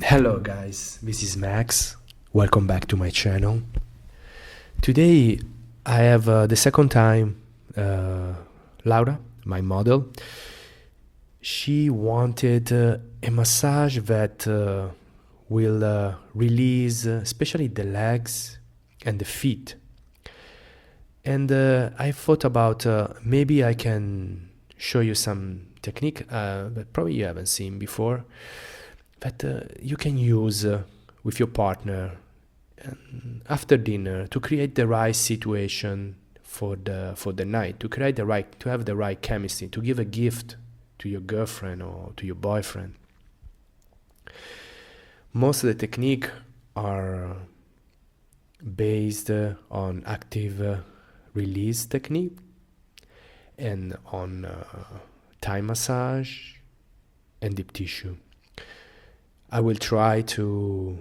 Hello guys, this is Max. Welcome back to my channel. Today I have the second time Laura, my model. She wanted a massage that will release especially the legs and the feet. And I thought about maybe I can show you some technique that probably you haven't seen before, that you can use with your partner after dinner to create the right situation for the night, to have the right chemistry, to give a gift to your girlfriend or to your boyfriend. Most of the technique are based on active release technique and on Thai massage and deep tissue. I will try to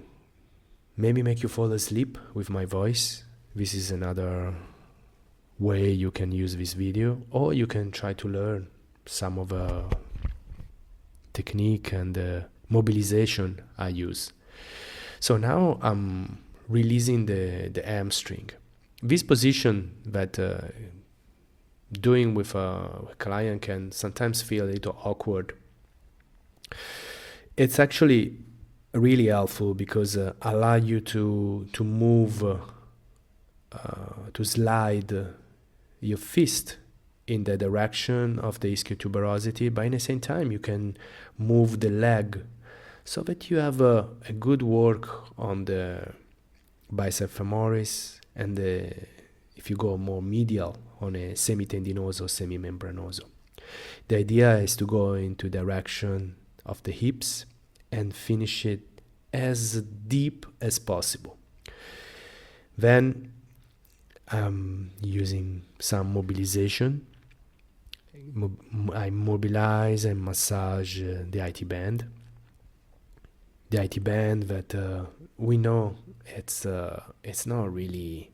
maybe make you fall asleep with my voice. This is another way you can use this video, or you can try to learn some of the technique and mobilization I use. So now I'm releasing the hamstring. This position that doing with a client can sometimes feel a little awkward. It's actually really helpful because allow you to move, to slide your fist in the direction of the ischial tuberosity, but at the same time you can move the leg so that you have a good work on the bicep femoris and if you go more medial on a semitendinoso, semimembranoso. The idea is to go into direction of the hips and finish it as deep as possible. Then I'm using some mobilization. I mobilize and massage the IT band. The IT band that we know it's not really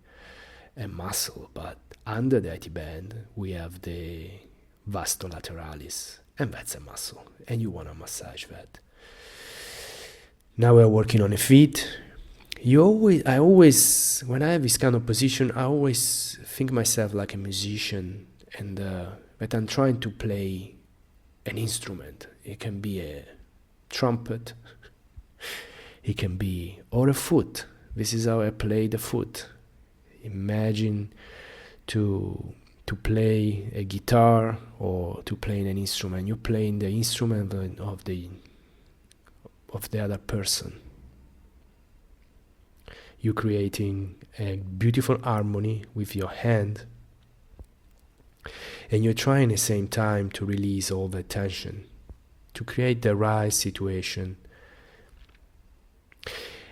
a muscle, but under the IT band we have the vasto lateralis, and that's a muscle, and you want to massage that. Now we're working on the feet. I always, when I have this kind of position, I always think myself like a musician, and that I'm trying to play an instrument. It can be a trumpet, it can be, or a foot. This is how I play the foot. Imagine to play a guitar or to play an instrument. You're playing the instrument of the other person. You're creating a beautiful harmony with your hand, and you're trying at the same time to release all the tension, to create the right situation.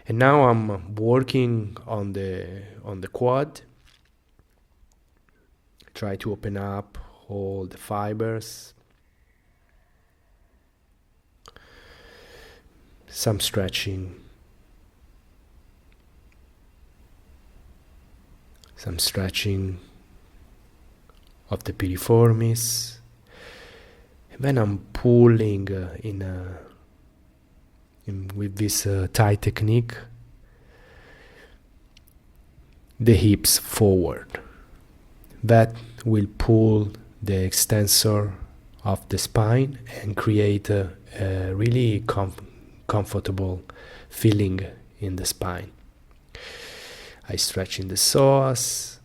And now I'm working on the quad. Try to open up all the fibers. Some stretching. Some stretching of the piriformis. And then I'm pulling with this Thai technique the hips forward. That will pull the extensor of the spine and create a really comfortable feeling in the spine. I stretch in the psoas.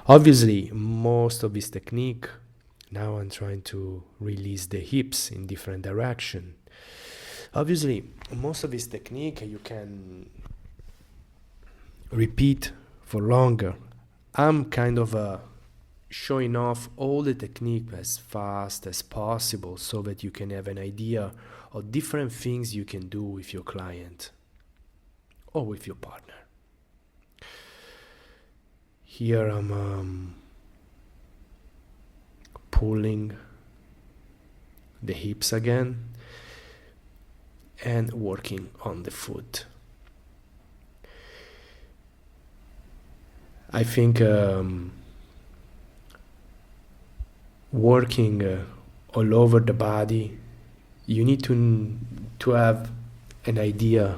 Obviously, most of this technique, now I'm trying to release the hips in different direction. Obviously, most of this technique you can repeat for longer. I'm kind of showing off all the technique as fast as possible so that you can have an idea of different things you can do with your client or with your partner. Here I'm pulling the hips again and working on the foot. I think working all over the body you need to have an idea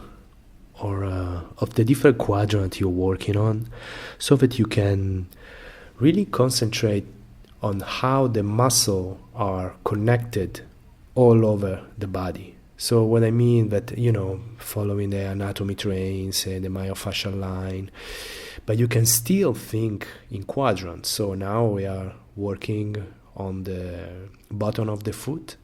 or of the different quadrant you're working on, so that you can really concentrate on how the muscle are connected all over the body. So what I mean that, following the anatomy trains and the myofascial line, but you can still think in quadrants. So now we are working on the bottom of the foot.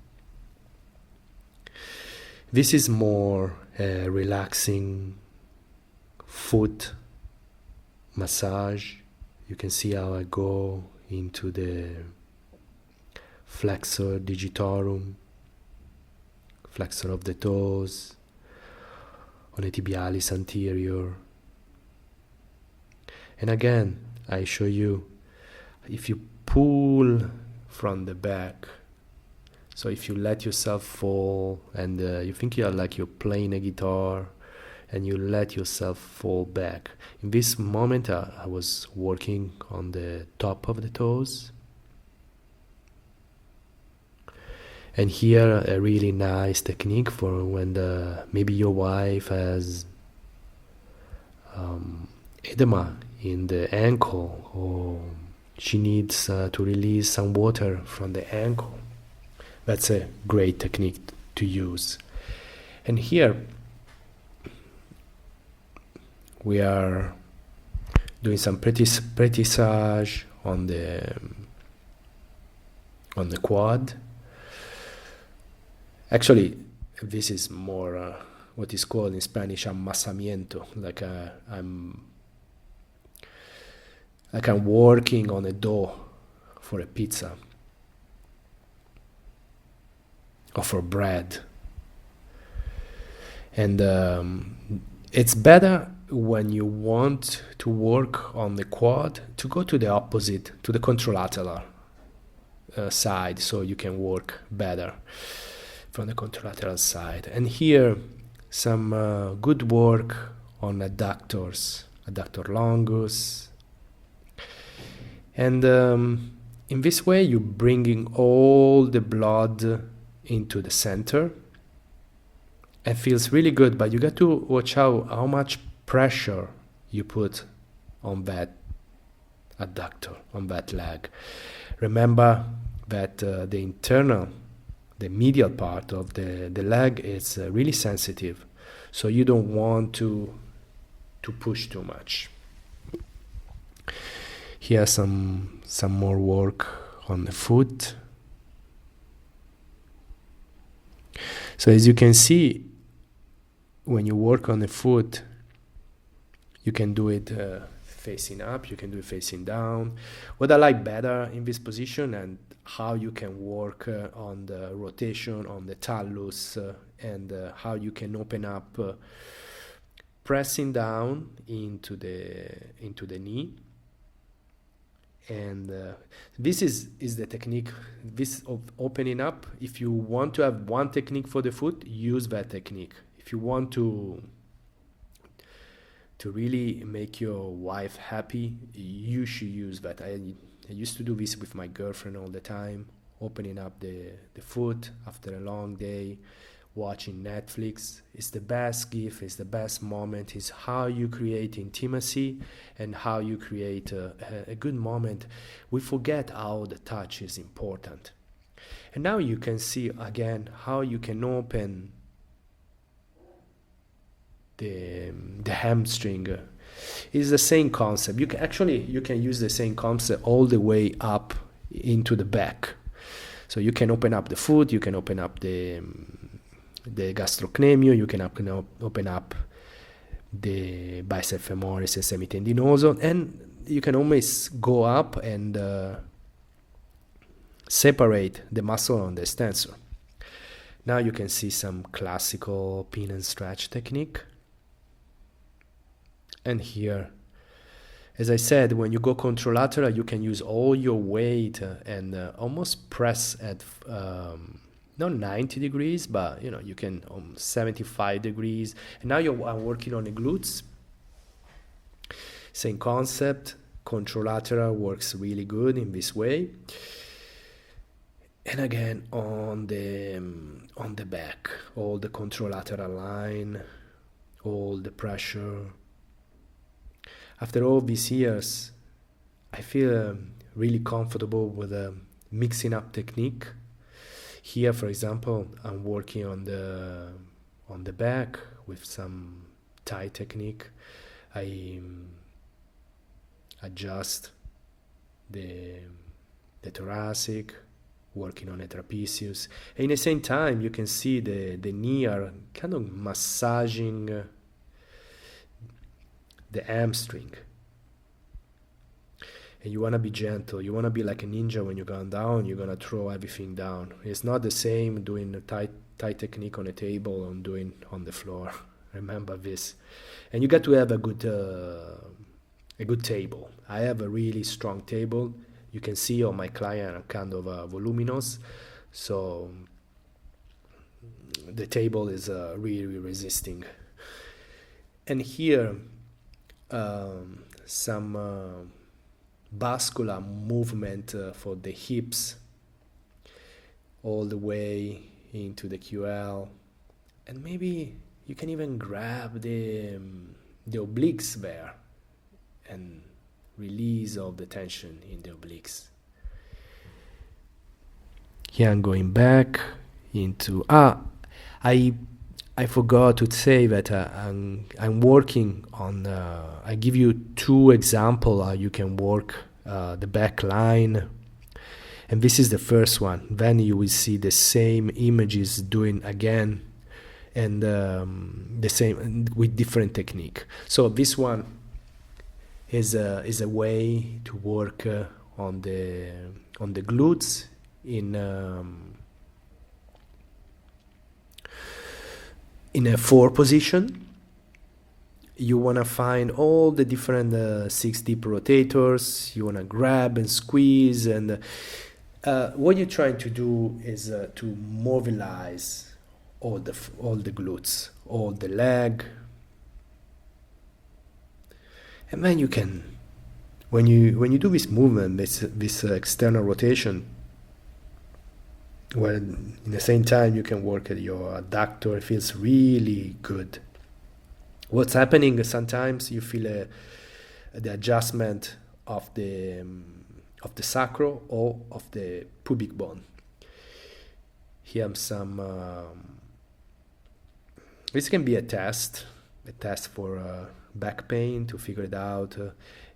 This is more relaxing foot massage. You can see how I go into the flexor digitorum, flexor of the toes, on the tibialis anterior. And again, I show you, if you pull from the back, so if you let yourself fall and you think you're playing a guitar and you let yourself fall back. In this moment, I was working on the top of the toes. And here, a really nice technique for when maybe your wife has edema in the ankle, or she needs to release some water from the ankle. That's a great technique to use. And here we are doing some pressage on the quad. Actually, this is more what is called in Spanish amasamiento, like I'm working on a dough for a pizza or for bread. And it's better when you want to work on the quad to go to the opposite, to the contralateral side, so you can work better from the contralateral side. And here, some good work on adductors, adductor longus. And in this way, you're bringing all the blood into the center. It feels really good, but you got to watch out how much pressure you put on that adductor, on that leg. Remember that the medial part of the leg is really sensitive, so you don't want to push too much. Here some more work on the foot. So as you can see, when you work on the foot, you can do it facing up, you can do it facing down. What I like better in this position, and how you can work on the rotation, on the talus, and how you can open up, pressing down into the knee. And this is the technique, this of opening up. If you want to have one technique for the foot, use that technique. If you want to really make your wife happy, you should use that. I used to do this with my girlfriend all the time, opening up the foot after a long day, watching Netflix. It's the best gift, it's the best moment. It's how you create intimacy and how you create a good moment. We forget how the touch is important. And now you can see again how you can open the hamstring. It's the same concept. You can use the same concept all the way up into the back. So you can open up the foot, you can open up the gastrocnemius, you can open up the biceps femoris and semitendinoso, and you can always go up and separate the muscle on the extensor. Now you can see some classical pin and stretch technique. And here, as I said, when you go contralateral, you can use all your weight and almost press at not 90 degrees, but you can 75 degrees. And now I'm working on the glutes. Same concept. Contralateral works really good in this way. And again on the back, all the contralateral line, all the pressure. After all these years, I feel really comfortable with a mixing up technique. Here, for example, I'm working on the back with some Thai technique. I adjust the thoracic, working on the trapezius. And in the same time, you can see the knee are kind of massaging the hamstring. And you want to be gentle. You want to be like a ninja. When you're going down, you're going to throw everything down. It's not the same doing a Thai technique on a table and doing on the floor. Remember this. And you got to have a good table. I have a really strong table. You can see on my client I'm kind of voluminous, so the table is really resisting. And here some vascular movement for the hips all the way into the QL, and maybe you can even grab the obliques there and release all the tension in the obliques. Here I'm going back into I forgot to say that I'm working on. I give you two examples how you can work the back line, and this is the first one. Then you will see the same images doing again, and the same with different technique. So this one is a way to work on the glutes in a 4 position. You want to find all the different 6 deep rotators. You want to grab and squeeze, and what you're trying to do is to mobilize all the glutes, all the leg. And then you can, when you do this movement, this external rotation, well, in the same time you can work at your adductor. It feels really good. What's happening sometimes, you feel the adjustment of the sacral or of the pubic bone. Here some. This can be a test for back pain, to figure it out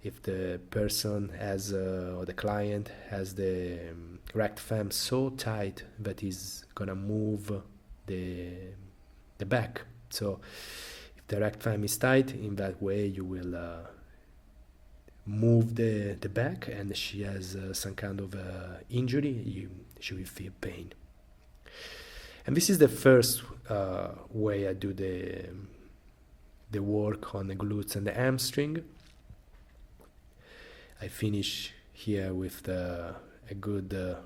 if the person has or the client has the rectum so tight that he's gonna move the back. So if the rectum is tight, in that way you will move the back, and she has some kind of injury, she will feel pain. And this is the first way I do the work on the glutes and the hamstring. I finish here with a good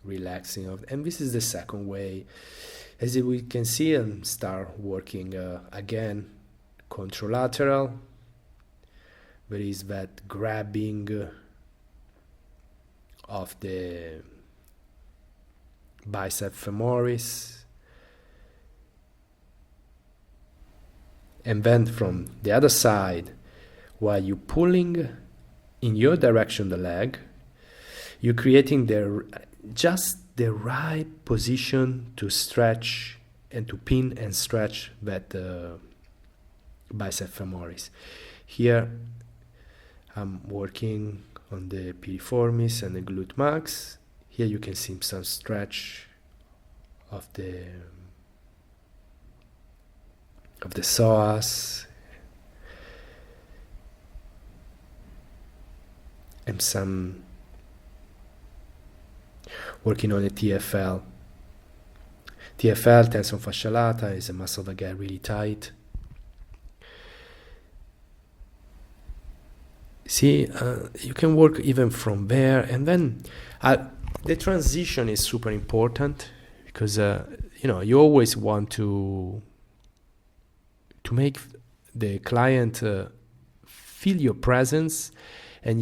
relaxing of, and this is the second way. As we can see, and start working again contralateral. There is that grabbing of the bicep femoris, and then from the other side, while you're pulling in your direction the leg, you're creating just the right position to stretch and to pin and stretch that bicep femoris. Here I'm working on the piriformis and the glute max. Here you can see some stretch of the psoas, and some working on the TFL. TFL, tensor fascia lata, is a muscle that gets really tight. See, you can work even from there, and then the transition is super important, because you always want to make the client feel your presence, and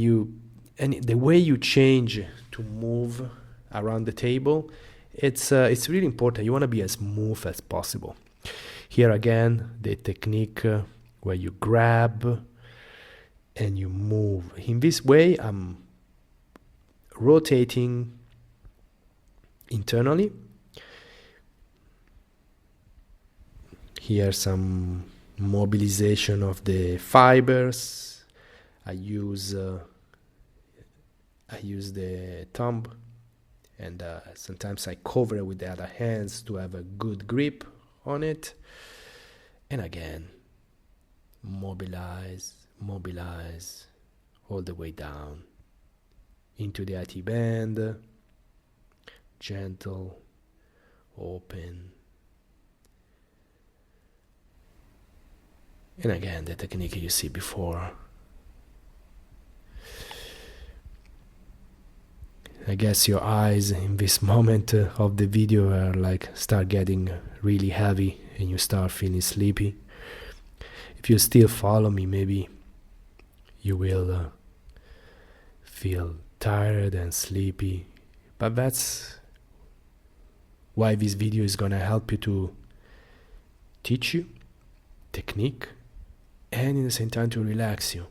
the way you change to move around the table. It's really important. You want to be as smooth as possible. Here again, the technique where you grab and you move. In this way, I'm rotating internally. Here some mobilization of the fibers. I use the thumb, and sometimes I cover it with the other hands to have a good grip on it. And again, mobilize all the way down into the IT band, gentle, open. And again, the technique you see before. I guess your eyes in this moment of the video are like start getting really heavy and you start feeling sleepy. If you still follow me, maybe you will feel tired and sleepy. But that's why this video is gonna help you to teach you technique and in the same time to relax you,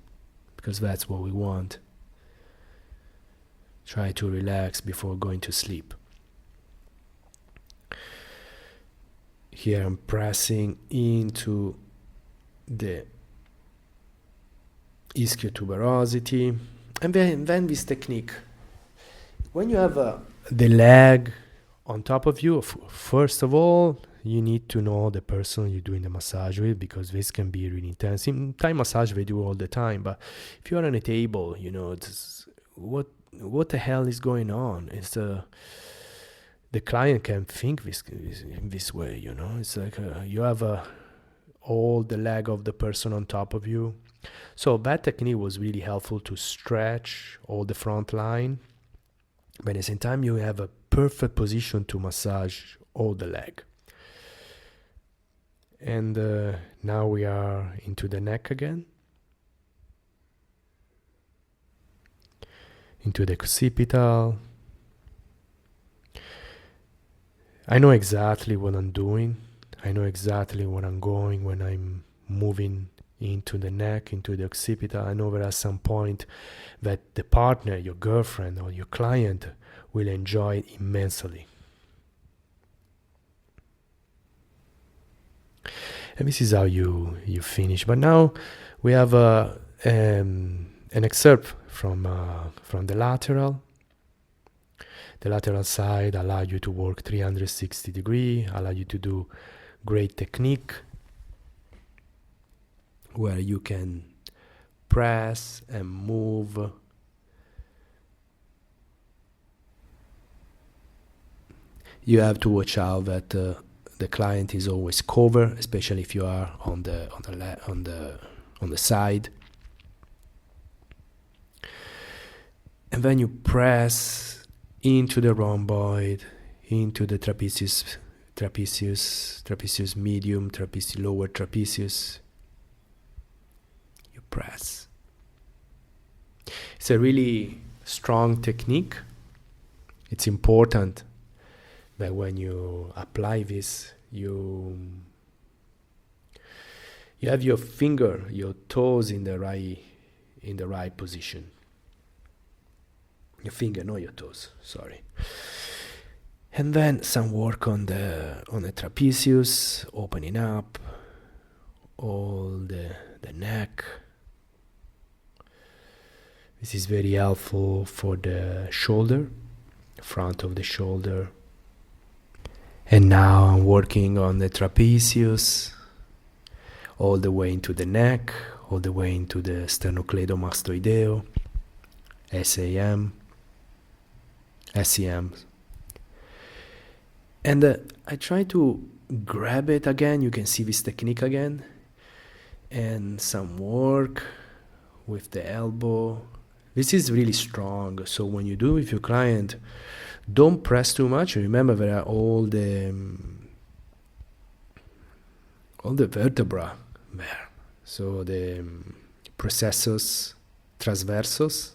because that's what we want. Try to relax before going to sleep. Here I'm pressing into the ischio tuberosity, and then this technique. When you have the leg on top of you, first of all, you need to know the person you're doing the massage with, because this can be really intense. In Thai massage, they do all the time, but if you're on a table, you know, it's what the hell is going on? It's the client can think in this way, you know. It's like you have all the leg of the person on top of you. So that technique was really helpful to stretch all the front line, but at the same time you have a perfect position to massage all the leg. And now we are into the neck again, into the occipital. I know exactly what I'm doing. I know exactly where I'm going when I'm moving into the neck, into the occipital. I know there are some point that the partner, your girlfriend or your client will enjoy it immensely. And this is how you finish. But now we have an excerpt from the lateral. The lateral side allow you to work 360 degree, allow you to do great technique where you can press and move. You have to watch out that the client is always covered, especially if you are on the side. And then you press into the rhomboid, into the trapezius medium, lower trapezius. You press. It's a really strong technique. It's important that when you apply this, you have your finger, your toes in the right position. Your finger, not your toes, sorry. And then some work on the trapezius, opening up all the neck. This is very helpful for the shoulder, front of the shoulder. And now I'm working on the trapezius, all the way into the neck, all the way into the sternocleidomastoideo, SEM. And I try to grab it again. You can see this technique again. And some work with the elbow. This is really strong. So when you do with your client, don't press too much. Remember, there are all the vertebra there. So the processus transversus,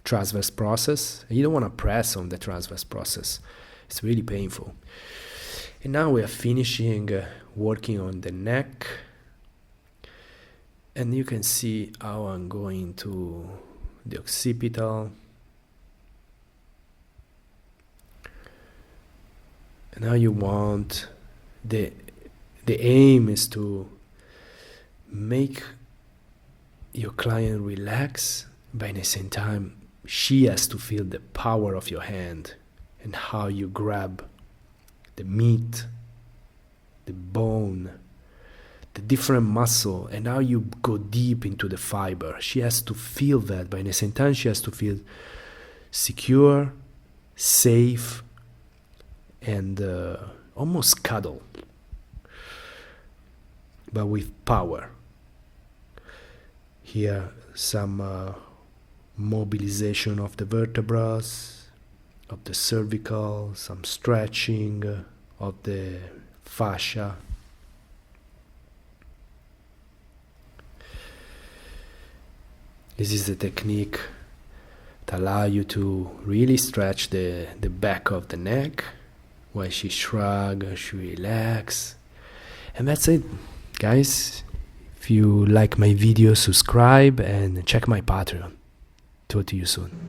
transverse process. You don't want to press on the transverse process. It's really painful. And now we are finishing working on the neck. And you can see how I'm going to the occipital. And now you want, the aim is to make your client relax, but at the same time, she has to feel the power of your hand and how you grab the meat, the bone, the different muscle, and how you go deep into the fiber. She has to feel that, but at the same time, she has to feel secure, safe, and almost cuddle, but with power. Here, some mobilization of the vertebrae, of the cervical, some stretching of the fascia. This is the technique that allows you to really stretch the back of the neck. When she shrugs, she relax. And that's it, guys. If you like my video, subscribe and check my Patreon. Talk to you soon.